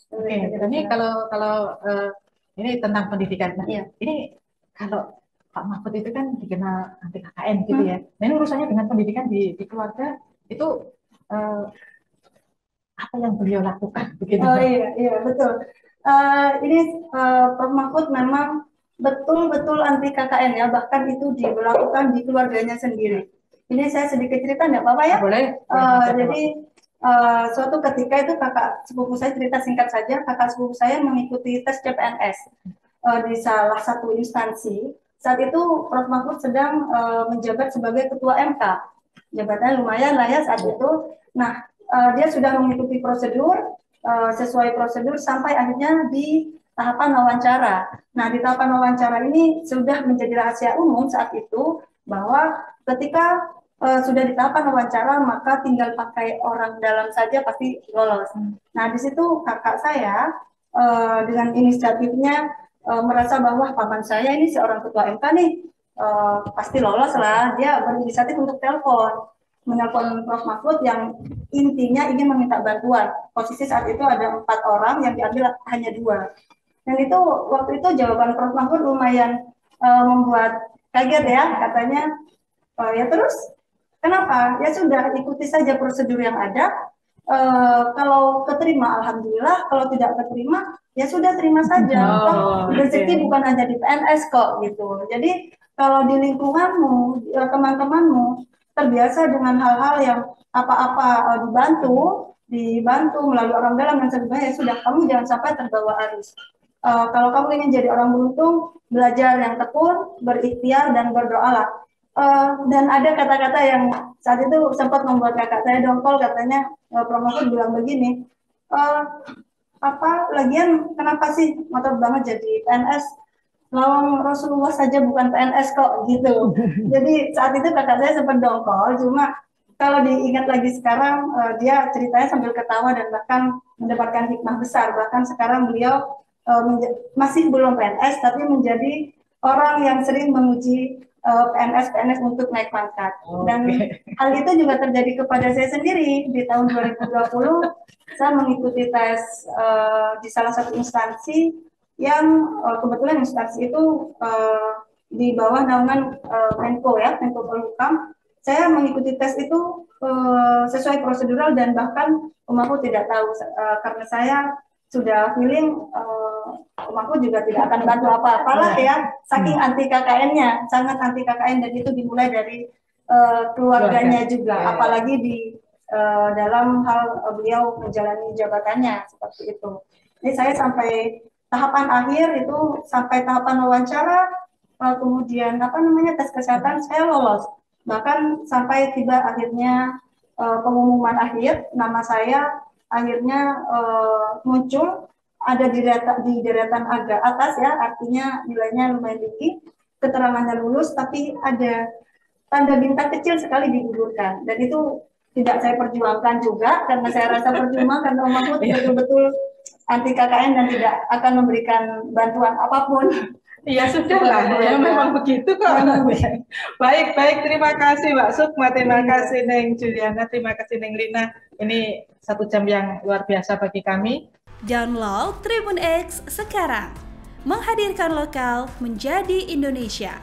Oke, ini kalau ini tentang pendidikan. Nah, Iya. ini kalau Pak Mahfud itu kan dikenal anti KKN gitu ya. Nah, ini urusannya dengan pendidikan di keluarga itu eh, apa yang beliau lakukan begitu? Oh iya, iya betul. Ini Prof. Mahfud memang betul-betul anti KKN ya, bahkan itu diberlakukan di keluarganya sendiri. Ini saya sedikit cerita, nggak apa-apa ya? Boleh, boleh aja kalau Jadi suatu ketika itu kakak sepupu saya, cerita singkat saja, kakak sepupu saya mengikuti tes CPNS di salah satu instansi. Saat itu Prof. Mahfud sedang menjabat sebagai ketua MK. Jabatannya lumayan lah ya saat itu. Nah, dia sudah mengikuti prosedur sesuai prosedur sampai akhirnya di tahapan wawancara. Nah, di tahapan wawancara ini sudah menjadi rahasia umum saat itu bahwa ketika sudah di tahapan wawancara maka tinggal pakai orang dalam saja pasti lolos. Nah, di situ kakak saya dengan inisiatifnya merasa bahwa paman saya ini seorang ketua MK nih pasti lolos lah. Dia berinisiatif untuk telepon menelpon Prof. Mahfud yang intinya ingin meminta bantuan. Posisi saat itu ada 4 orang, yang diambil hanya 2. Dan itu waktu itu jawaban Prof. Mahfud lumayan membuat kaget ya, katanya ya terus kenapa? Ya sudah ikuti saja prosedur yang ada. Kalau keterima alhamdulillah, kalau tidak keterima ya sudah terima saja. Rezeki bukan hanya di PNS kok gitu. Jadi kalau di lingkunganmu, teman-temanmu terbiasa dengan hal-hal yang apa-apa dibantu melalui orang dalam dan sebagainya, ya sudah kamu jangan sampai terbawa arus. Kalau kamu ingin jadi orang beruntung, belajar yang tekun, berikhtiar dan berdoalah. Dan ada kata-kata yang saat itu sempat membuat kakak saya dongkol, katanya Prof. Mahfud bilang begini, apa lagian kenapa sih ngotot banget jadi PNS? Lawang Rasulullah saja bukan PNS kok gitu. Jadi saat itu kakak saya sempat dongkol, cuma kalau diingat lagi sekarang dia ceritanya sambil ketawa dan bahkan mendapatkan hikmah besar. Bahkan sekarang beliau masih belum PNS tapi menjadi orang yang sering menguji PNS untuk naik pangkat. Dan hal itu juga terjadi kepada saya sendiri di tahun 2020. Saya mengikuti tes di salah satu instansi yang kebetulan instansi itu di bawah naungan Menko ya, Menko Polhukam. Saya mengikuti tes itu sesuai prosedural dan bahkan aku tidak tahu karena saya sudah feeling aku juga tidak akan bantu apa-apalah ya, saking anti KKN-nya, sangat anti KKN, dan itu dimulai dari keluarganya juga, apalagi di dalam hal beliau menjalani jabatannya seperti itu. Jadi saya sampai tahapan akhir itu, sampai tahapan wawancara, kemudian apa namanya tes kesehatan, saya lolos. Bahkan sampai tiba akhirnya pengumuman akhir, nama saya akhirnya muncul ada di deretan agak atas ya, artinya nilainya lumayan tinggi, keterangannya lulus, tapi ada tanda bintang kecil sekali digugurkan, dan itu tidak saya perjuangkan juga karena saya rasa percuma, karena Om Mahfud betul-betul anti KKN dan tidak akan memberikan bantuan apapun. Iya sudah lah, ya memang begitu kok. Baik, baik, terima kasih Mbak Sukma, terima kasih Neng Juliana, terima kasih Neng Lina. Ini 1 jam yang luar biasa bagi kami. Download Tribun X sekarang, menghadirkan lokal menjadi Indonesia.